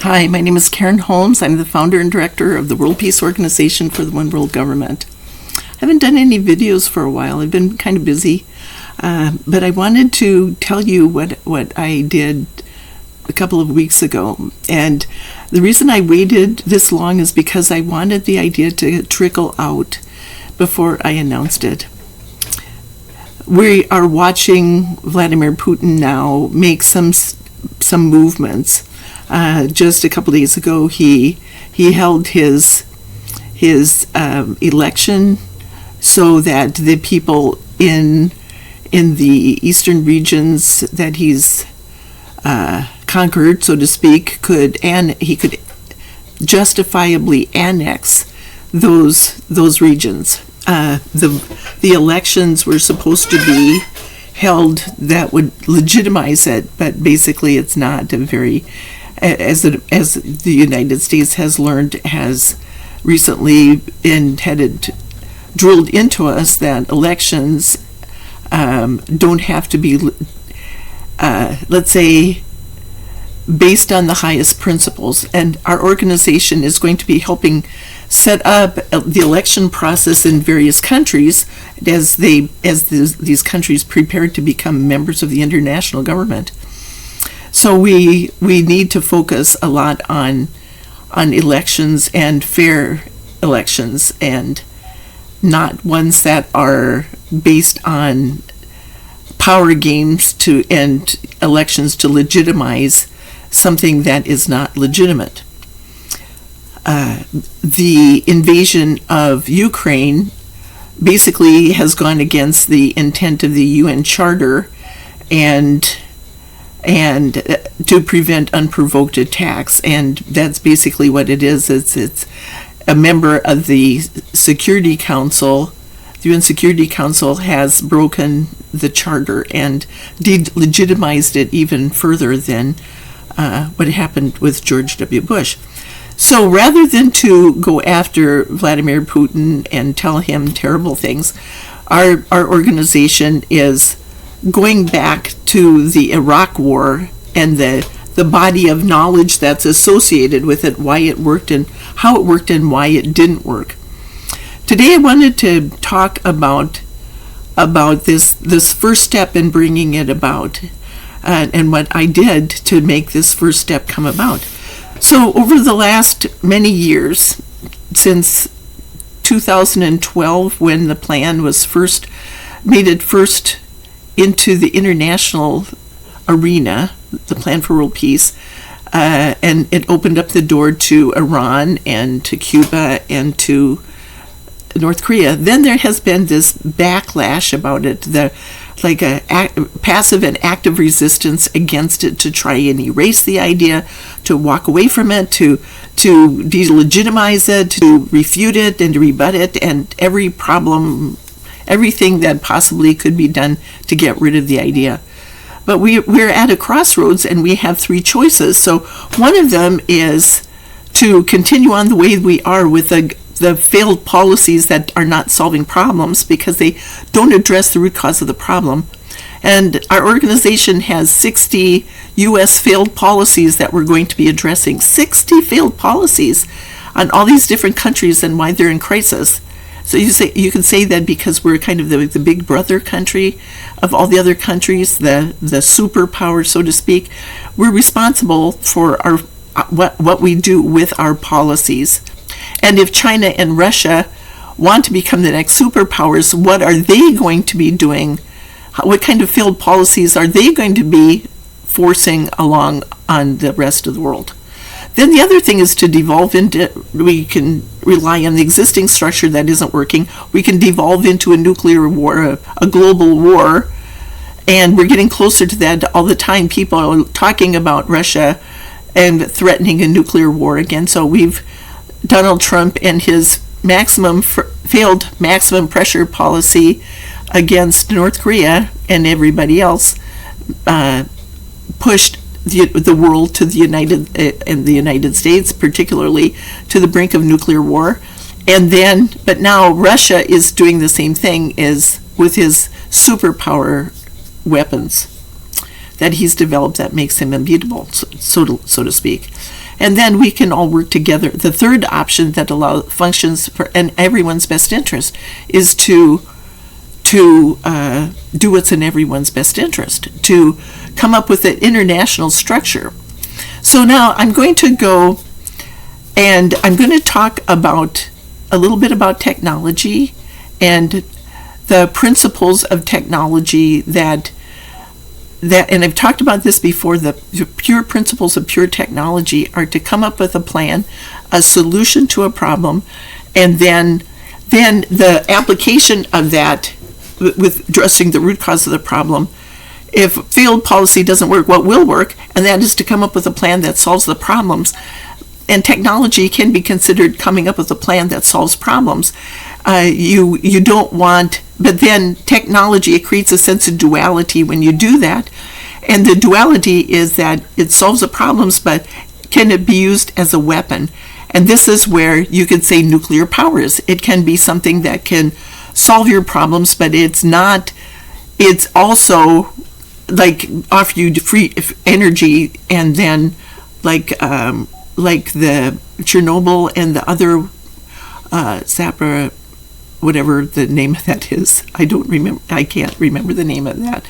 Hi, my name is Karen Holmes. I'm the founder and director of the World Peace Organization for the One World Government. I haven't done any videos for a while. I've been kind of busy, but I wanted to tell you what I did a couple of weeks ago. And the reason I waited this long is because I wanted the idea to trickle out before I announced it. We are watching Vladimir Putin now make some movements. Just a couple days ago, he held his election so that the people in the eastern regions that he's conquered, so to speak, he could justifiably annex those regions. The elections were supposed to be held that would legitimize it, but basically it's not a very, as the United States has learned, has recently drilled into us that elections don't have to be, let's say, based on the highest principles. And our organization is going to be helping set up the election process in various countries as these countries prepare to become members of the international government. So we need to focus a lot on elections and fair elections, and not ones that are based on power games and elections to legitimize something that is not legitimate. The invasion of Ukraine basically has gone against the intent of the UN Charter and to prevent unprovoked attacks, and that's basically what it is. It's a member of the Security Council. The UN Security Council has broken the charter and delegitimized it even further than what happened with George W. Bush. So rather than to go after Vladimir Putin and tell him terrible things, our organization is going back to the Iraq War and the body of knowledge that's associated with it, why it worked and how it worked and why it didn't work. Today I wanted to talk about this first step in bringing it about, and what I did to make this first step come about. So over the last many years, since 2012, when the plan was first into the international arena, the Plan for World Peace, and it opened up the door to Iran and to Cuba and to North Korea. Then there has been this backlash about it, like a passive and active resistance against it, to try and erase the idea, to walk away from it, to delegitimize it, to refute it and to rebut it, and everything that possibly could be done to get rid of the idea. But we're at a crossroads and we have three choices. So one of them is to continue on the way we are with the failed policies that are not solving problems because they don't address the root cause of the problem. And our organization has 60 U.S. failed policies that we're going to be addressing. 60 failed policies on all these different countries and why they're in crisis. So you can say that because we're kind of the big brother country of all the other countries, the superpower, so to speak, we're responsible for what we do with our policies. And if China and Russia want to become the next superpowers, what are they going to be doing? What kind of failed policies are they going to be forcing along on the rest of the world? Then the other thing is to devolve into, we can rely on the existing structure that isn't working. We can devolve into a nuclear war, a global war, and we're getting closer to that all the time. People are talking about Russia and threatening a nuclear war again. So Donald Trump and his failed maximum pressure policy against North Korea and everybody else pushed the world to the United States, particularly, to the brink of nuclear war. But now Russia is doing the same thing with his superpower weapons that he's developed that makes him unbeatable, so to speak. and then we can all work together. The third option that functions for and everyone's best interest is to do what's in everyone's best interest, to come up with an international structure. So now I'm going to go and I'm going to talk about a little bit about technology and the principles of technology that and I've talked about this before. The pure principles of pure technology are to come up with a plan, a solution to a problem, and then the application of that with addressing the root cause of the problem. If field policy doesn't work, what will work? And that is to come up with a plan that solves the problems. And technology can be considered coming up with a plan that solves problems. You don't want, but then technology, it creates a sense of duality when you do that. And the duality is that it solves the problems, but can it be used as a weapon? And this is where you could say nuclear powers. It can be something that can solve your problems, but it's not, it's also like offer you free energy, and then like the Chernobyl and the other Zappa, whatever the name of that is. I can't remember the name of that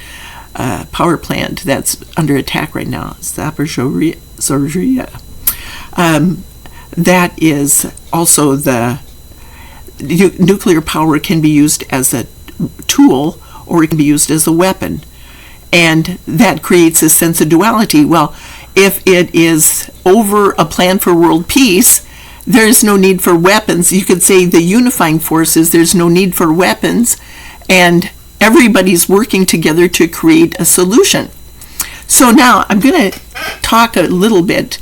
power plant that's under attack right now. Zaporizhzhia. That is also the nuclear power can be used as a tool, or it can be used as a weapon. And that creates a sense of duality. Well, if it is over a plan for world peace, there is no need for weapons. You could say the unifying force is there's no need for weapons, and everybody's working together to create a solution. So now I'm going to talk a little bit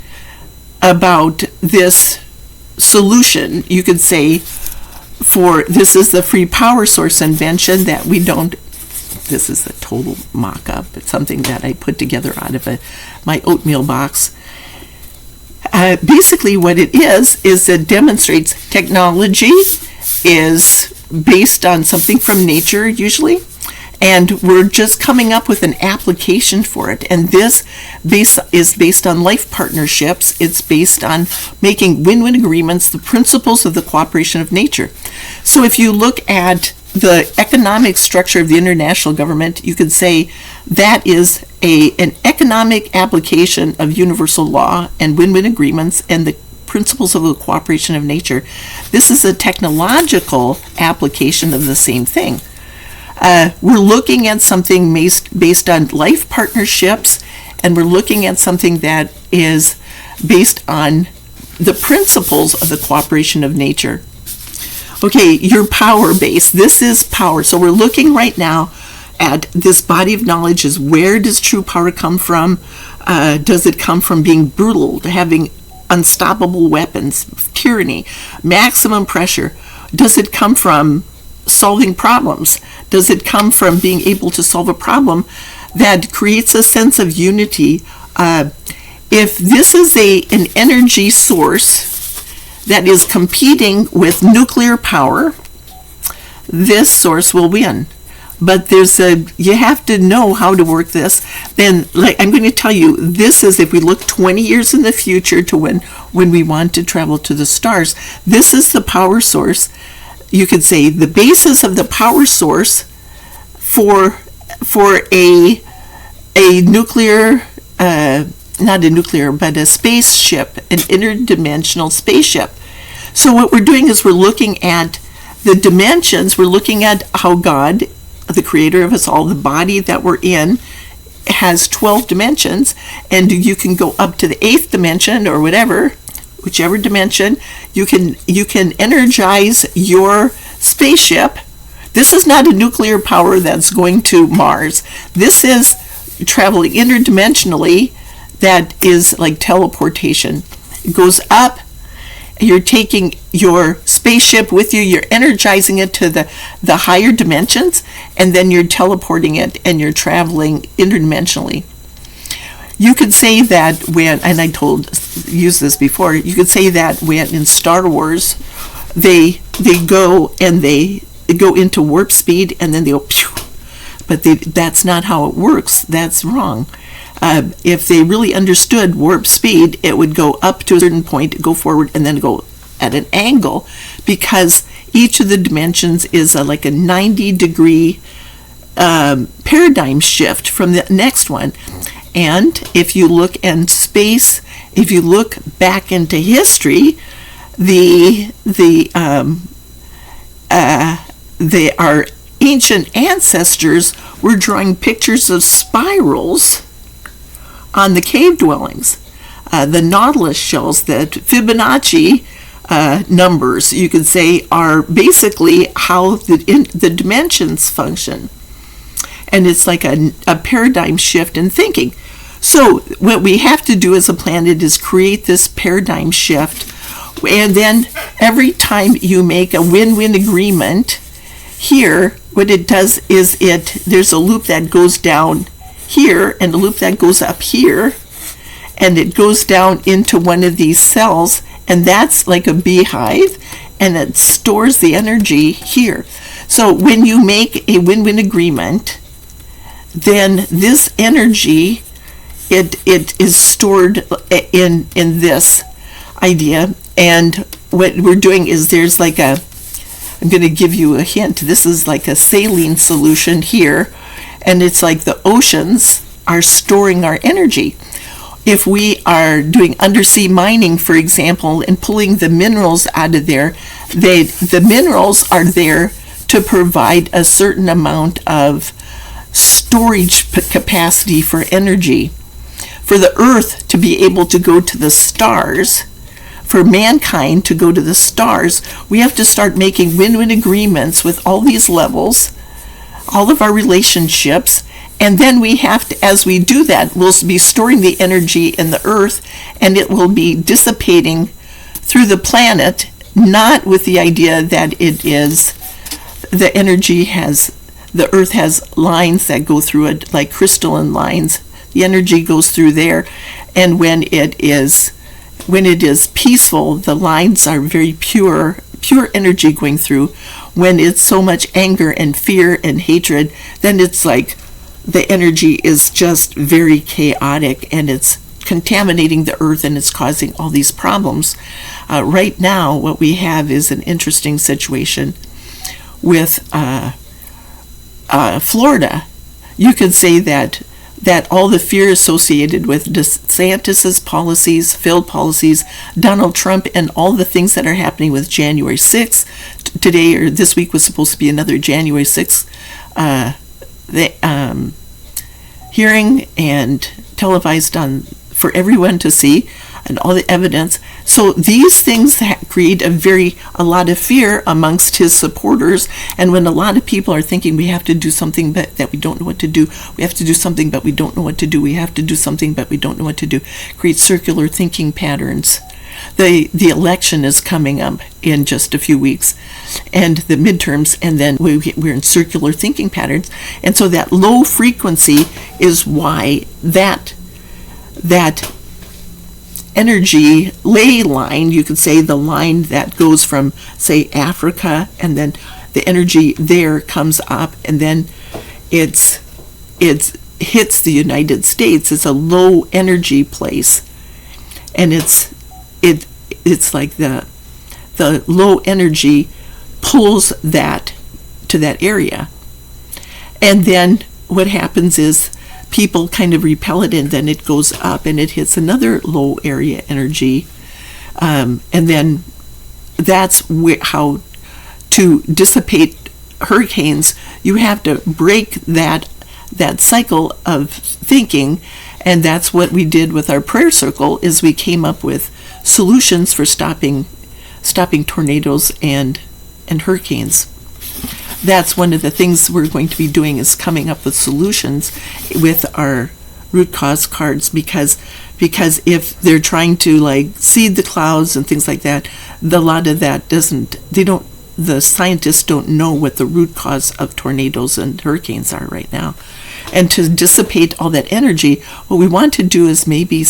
about this solution. You could say this is the free power source invention that we don't. This is a total mock-up. It's something that I put together out of my oatmeal box. Basically what it is it demonstrates technology is based on something from nature usually, and we're just coming up with an application for it. And this is based on life partnerships. It's based on making win-win agreements, the principles of the cooperation of nature. So if you look at the economic structure of the international government, you could say that is an economic application of universal law and win-win agreements and the principles of the cooperation of nature. This is a technological application of the same thing. We're looking at something based on life partnerships, and we're looking at something that is based on the principles of the cooperation of nature. Okay, your power base. This is power. So we're looking right now at this body of knowledge is where does true power come from? Does it come from being brutal, to having unstoppable weapons, tyranny, maximum pressure? Does it come from solving problems? Does it come from being able to solve a problem that creates a sense of unity? If this is an energy source that is competing with nuclear power, this source will win. But you have to know how to work this. Then, like I'm going to tell you, this is if we look 20 years in the future to when we want to travel to the stars, this is the power source. You could say the basis of the power source for a nuclear, not a nuclear, but a spaceship, an interdimensional spaceship. So what we're doing is we're looking at the dimensions. We're looking at how God, the creator of us all, the body that we're in, has 12 dimensions, and you can go up to the 8th dimension or whichever dimension. You can energize your spaceship. This is not a nuclear power that's going to Mars. This is traveling interdimensionally. That is like teleportation. It goes up. You're taking your spaceship with you, you're energizing it to the higher dimensions, and then you're teleporting it and you're traveling interdimensionally. You could say that and I used this before, you could say that when in Star Wars, they go into warp speed and then they go, pew, but that's not how it works. That's wrong. If they really understood warp speed, it would go up to a certain point, go forward, and then go at an angle, because each of the dimensions is like a 90-degree paradigm shift from the next one. And if you look in space, if you look back into history, our ancient ancestors were drawing pictures of spirals on the cave dwellings. The nautilus shells, that Fibonacci numbers, you could say, are basically how the dimensions function. And it's like a paradigm shift in thinking. So what we have to do as a planet is create this paradigm shift. And then every time you make a win-win agreement, here, what it does is there's a loop that goes down here and a loop that goes up here, and it goes down into one of these cells, and that's like a beehive, and it stores the energy here. So when you make a win-win agreement, then this energy, it is stored in this idea. And what we're doing is there's like I'm going to give you a hint. This is like a saline solution here, and it's like the oceans are storing our energy. If we are doing undersea mining, for example, and pulling the minerals out of there, the minerals are there to provide a certain amount of storage capacity for energy. For the Earth to be able to go to the stars, for mankind to go to the stars, we have to start making win-win agreements with all these levels, all of our relationships, and then we have to, as we do that, we'll be storing the energy in the Earth, and it will be dissipating through the planet, not with the idea that it is, the energy has, the Earth has lines that go through it, like crystalline lines. The energy goes through there, and when it is peaceful, the lines are very pure energy going through. When it's so much anger and fear and hatred, then it's like the energy is just very chaotic, and it's contaminating the Earth, and it's causing all these problems. Right now, what we have is an interesting situation with Florida. You could say that all the fear associated with DeSantis's policies, failed policies, Donald Trump, and all the things that are happening with January 6th, today or this week was supposed to be another January 6th hearing and televised for everyone to see, and all the evidence. So these things create a lot of fear amongst his supporters. And when a lot of people are thinking we have to do something but that we don't know what to do, we have to do something but we don't know what to do, we have to do something but we don't know what to do, create circular thinking patterns. The election is coming up in just a few weeks, and the midterms, and then we're in circular thinking patterns. And so that low frequency is why that energy ley line, you could say the line that goes from, say, Africa, and then the energy there comes up, and then it hits the United States. It's a low energy place, and it's like the low energy pulls that to that area. And then what happens is people kind of repel it, and then it goes up and it hits another low area energy. And then that's how to dissipate hurricanes. You have to break that cycle of thinking, and that's what we did with our prayer circle, is we came up with solutions for stopping tornadoes and hurricanes. That's one of the things we're going to be doing, is coming up with solutions with our root cause cards, because if they're trying to like seed the clouds and things like that, a lot of that the scientists don't know what the root cause of tornadoes and hurricanes are right now. And to dissipate all that energy, what we want to do is maybe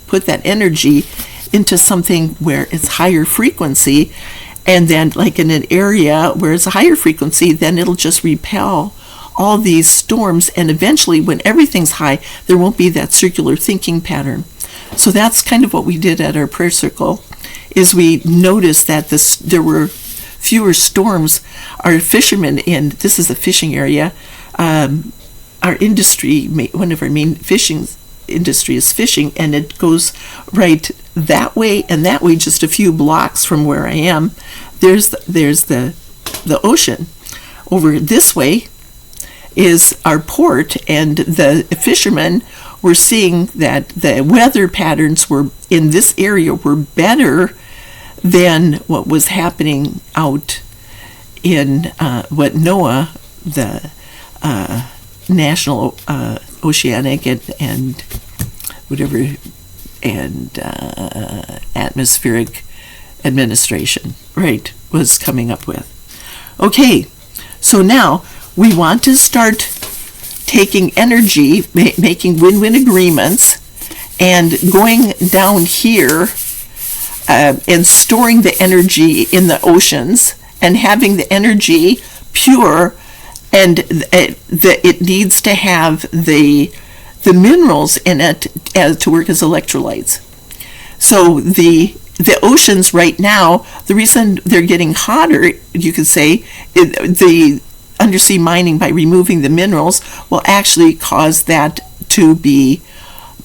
put that energy into something where it's higher frequency. And then like in an area where it's a higher frequency, then it'll just repel all these storms, and eventually when everything's high, there won't be that circular thinking pattern. So that's kind of what we did at our prayer circle, is we noticed that there were fewer storms. Our fishermen this is a fishing area, our industry, one of our main fishing industry is fishing, and it goes right that way and that way, just a few blocks from where I am. There's the ocean. Over this way is our port, and the fishermen were seeing that the weather patterns were in this area were better than what was happening out in what NOAA, the National Oceanic and whatever and Atmospheric Administration, right, was coming up with. Okay, so now we want to start taking energy, making win-win agreements, and going down here and storing the energy in the oceans and having the energy pure, and it needs to have the minerals in it to work as electrolytes. So the oceans right now, the reason they're getting hotter, you could say, the undersea mining by removing the minerals will actually cause that to be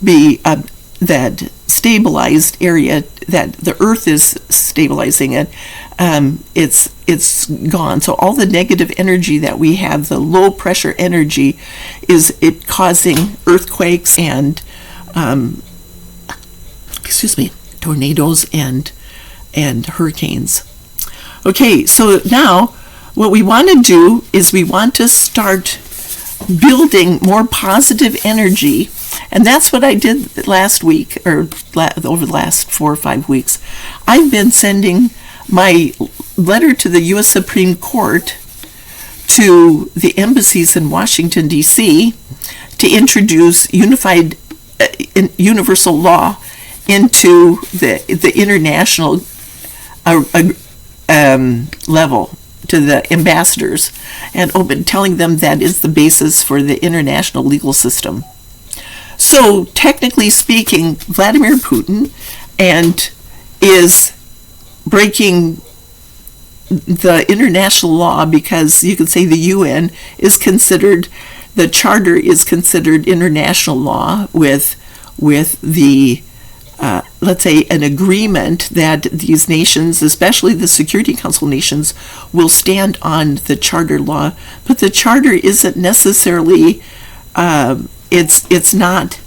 that stabilized area that the earth is stabilizing it. It's gone. So all the negative energy that we have, the low pressure energy, is it causing earthquakes and tornadoes and hurricanes. Okay, so now what we want to do is we want to start building more positive energy, and that's what I did last week, or over the last 4 or 5 weeks. I've been sending my letter to the U.S. Supreme Court to the embassies in Washington, D.C. to introduce universal law into the international level, to the ambassadors, and telling them that is the basis for the international legal system. So technically speaking, Vladimir Putin is breaking the international law, because you could say the UN is considered, the charter is considered international law with the let's say an agreement that these nations, especially the Security Council nations, will stand on the charter law. But the charter isn't necessarily, it's not,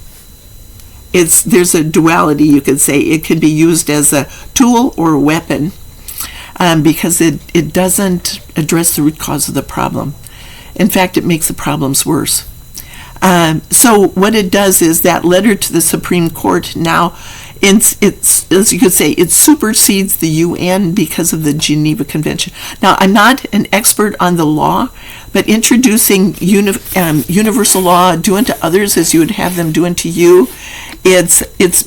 there's a duality, you could say. It could be used as a tool or a weapon, because it doesn't address the root cause of the problem. In fact, it makes the problems worse. So what it does is that letter to the Supreme Court now, it's as you could say, it supersedes the UN because of the Geneva Convention. Now, I'm not an expert on the law, but introducing universal law, do unto others as you would have them do unto you, it's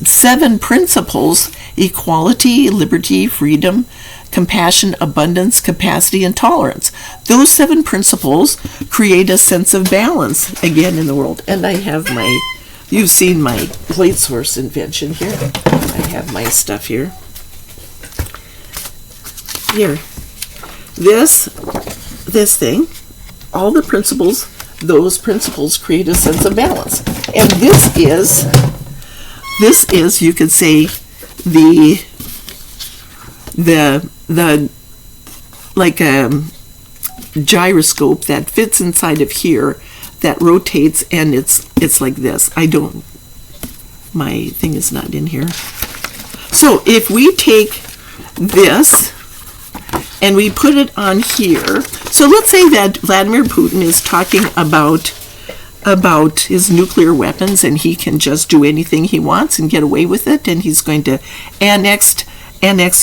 7 principles: equality, liberty, freedom, compassion, abundance, capacity, and tolerance. Those 7 principles create a sense of balance again in the world. And I have you've seen my plate source invention here. I have my stuff here. Here. This thing, all the principles, those principles create a sense of balance. And this is, you could say, the like a gyroscope that fits inside of here, that rotates, and it's like this. My thing is not in here. So if we take this and we put it on here, so let's say that Vladimir Putin is talking about his nuclear weapons, and he can just do anything he wants and get away with it, and he's going to annex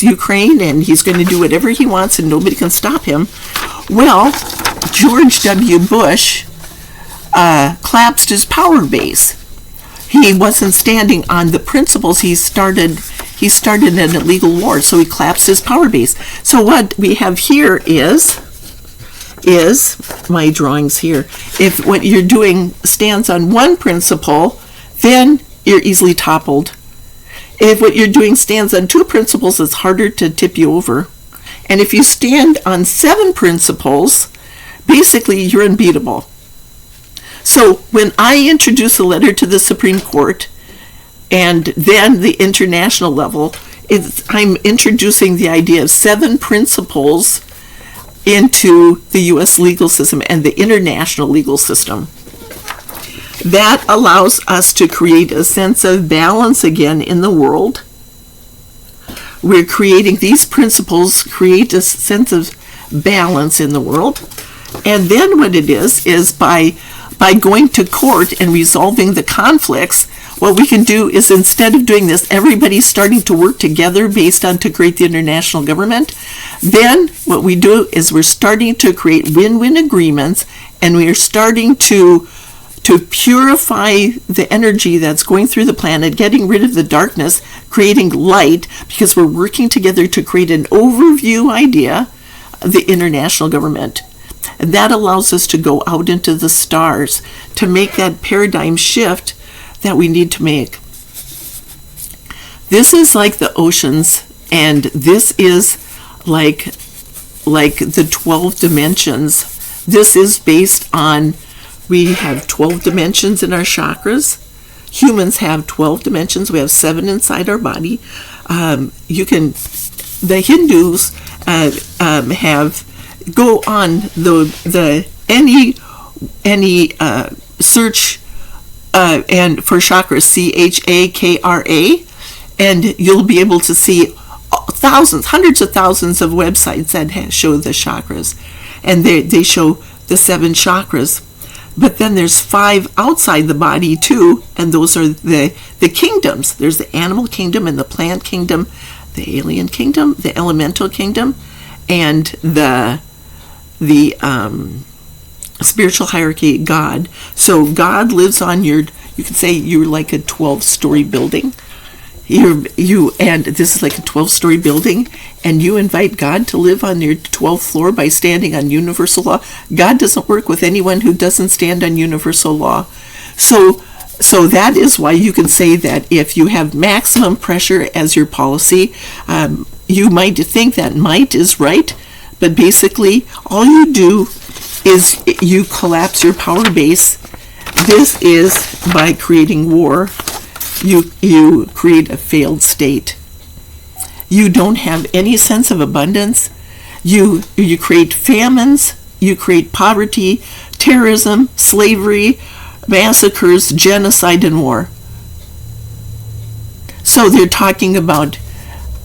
Ukraine, and he's going to do whatever he wants, and nobody can stop him. Well, George W. Bush collapsed his power base. He wasn't standing on the principles. He started an illegal war, so he collapsed his power base. So what we have here is is my drawings here. If what you're doing stands on one principle, then you're easily toppled. If what you're doing stands on two principles, it's harder to tip you over. And if you stand on 7 principles, basically you're unbeatable. So when I introduce a letter to the Supreme Court and then the international level, I'm introducing the idea of 7 principles into the U.S. legal system and the international legal system. That allows us to create a sense of balance again in the world. We're creating these principles, create a sense of balance in the world. And then what it is by going to court and resolving the conflicts, what we can do is, instead of doing this, everybody's starting to work together based on to create the international government. Then what we do is we're starting to create win-win agreements, and we are starting to purify the energy that's going through the planet, getting rid of the darkness, creating light, because we're working together to create an overview idea of the international government. And that allows us to go out into the stars to make that paradigm shift that we need to make. This is like the oceans, and this is like the 12 dimensions. This is based on, we have 12 dimensions in our chakras. Humans have 12 dimensions. We have 7 inside our body. The Hindus go on any search and for chakras, CHAKRA, and you'll be able to see hundreds of thousands of websites that show the chakras, and they show the 7 chakras. But then there's 5 outside the body too, and those are the kingdoms. There's the animal kingdom and the plant kingdom, the alien kingdom, the elemental kingdom, and the spiritual hierarchy, God. So God lives on you could say you're like a 12-story building. And this is like a 12-story building, and you invite God to live on your 12th floor by standing on universal law. God doesn't work with anyone who doesn't stand on universal law. So that is why you can say that if you have maximum pressure as your policy, you might think that might is right, but basically all you do is you collapse your power base. This is by creating war. You create a failed state. You don't have any sense of abundance. You create famines. You create poverty, terrorism, slavery, massacres, genocide, and war. So they're talking about,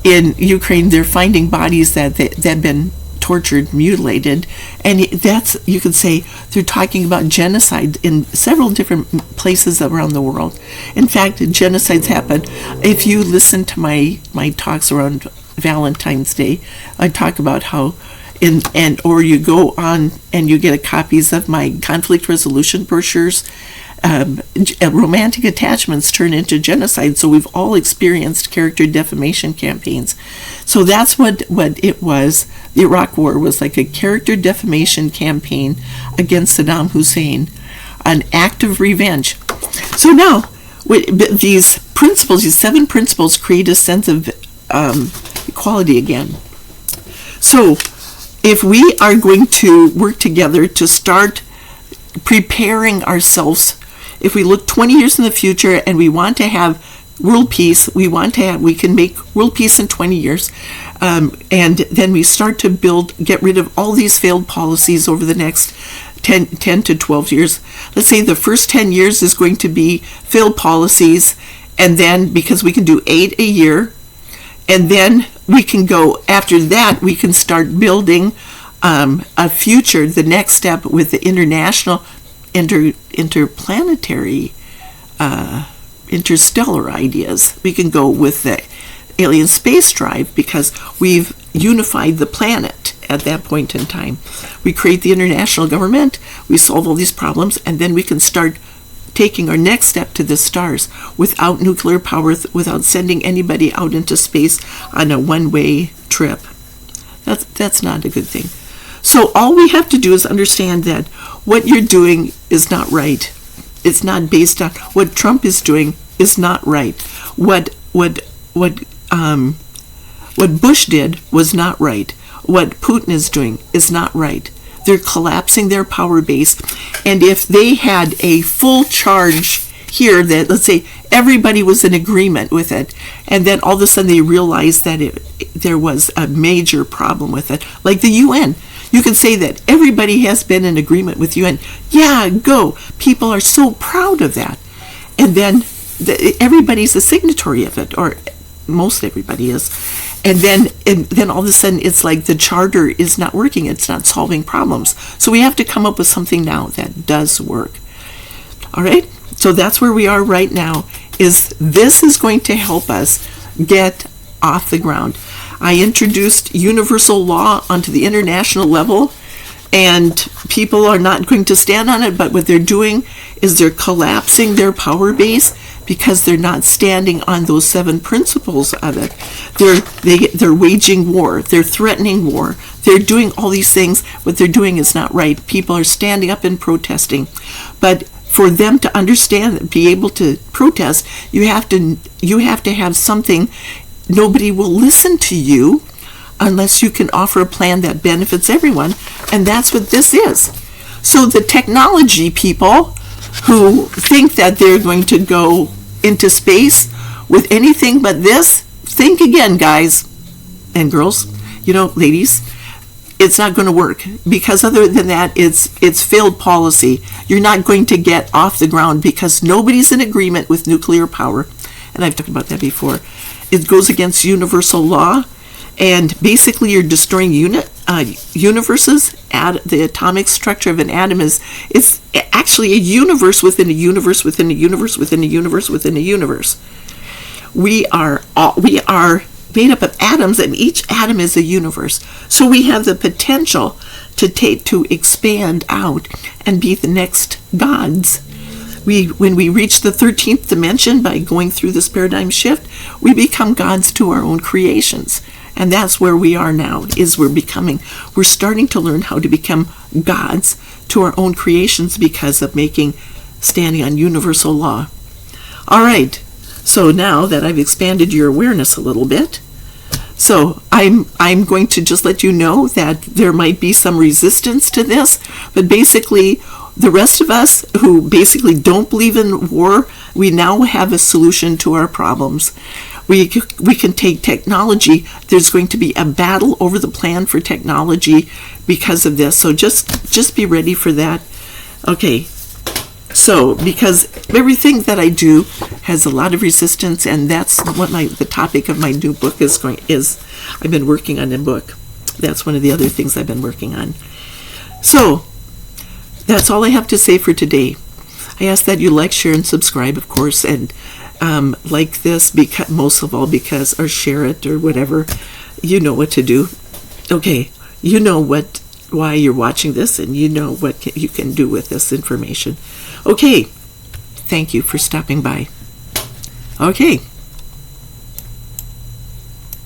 in Ukraine, they're finding bodies that have been tortured, mutilated, and that's, you could say, they're talking about genocide in several different places around the world. In fact, genocides happen. If you listen to my talks around Valentine's Day, I talk about how or you go on and you get copies of my conflict resolution brochures. Romantic attachments turn into genocide, so we've all experienced character defamation campaigns. So that's what it was. The Iraq War was like a character defamation campaign against Saddam Hussein, an act of revenge. So now, these principles, these 7 principles, create a sense of equality again. So if we are going to work together to start preparing ourselves, if we look 20 years in the future and we want to have world peace, we can make world peace in 20 years, and then we start to get rid of all these failed policies over the next 10 to 12 years. Let's say the first 10 years is going to be failed policies, and then, because we can do 8 a year, and then we can go, after that, we can start building a future, the next step with the international, interplanetary, interstellar ideas. We can go with the alien space drive because we've unified the planet at that point in time. We create the international government, we solve all these problems, and then we can start taking our next step to the stars without nuclear power, without sending anybody out into space on a one-way trip. That's not a good thing. So all we have to do is understand that what you're doing is not right. It's not based on what Trump is doing is not right. What Bush did was not right. What Putin is doing is not right. They're collapsing their power base. And if they had a full charge here that, let's say, everybody was in agreement with it, and then all of a sudden they realized that there was a major problem with it, like the UN. You can say that everybody has been in agreement with UN. Yeah, go. People are so proud of that. And then everybody's a signatory of it, or most everybody is. And then all of a sudden it's like the charter is not working. It's not solving problems. So we have to come up with something now that does work. All right? So that's where we are right now. This is going to help us get off the ground. I introduced universal law onto the international level, and people are not going to stand on it, but what they're doing is they're collapsing their power base because they're not standing on those 7 principles of it. They're waging war. They're threatening war. They're doing all these things. What they're doing is not right. People are standing up and protesting. But for them to understand and be able to protest, you have to have something. Nobody will listen to you unless you can offer a plan that benefits everyone, and that's what this is. So the technology people who think that they're going to go into space with anything but this, think again, guys and girls, ladies. It's not going to work, because other than that, it's failed policy. You're not going to get off the ground because nobody's in agreement with nuclear power, and I've talked about that before. It goes against universal law, and basically you're destroying universes. The atomic structure of an atom it's actually a universe within a universe within a universe within a universe within a universe. We are made up of atoms, and each atom is a universe. So we have the potential to expand out and be the next gods. When we reach the 13th dimension by going through this paradigm shift, we become gods to our own creations. And that's where we are now, we're starting to learn how to become gods to our own creations because of standing on universal law. All right, so now that I've expanded your awareness a little bit, so I'm going to just let you know that there might be some resistance to this, but basically the rest of us who basically don't believe in war, we now have a solution to our problems. We can take technology. There's going to be a battle over the plan for technology because of this. So just be ready for that. Okay. So because everything that I do has a lot of resistance, and that's what the topic of my new book is. I've been working on a book. That's one of the other things I've been working on. So that's all I have to say for today. I ask that you like, share, and subscribe, of course, and like this or share it or whatever. You know what to do. Okay, you know why you're watching this, and you know what you can do with this information. Okay, thank you for stopping by. Okay.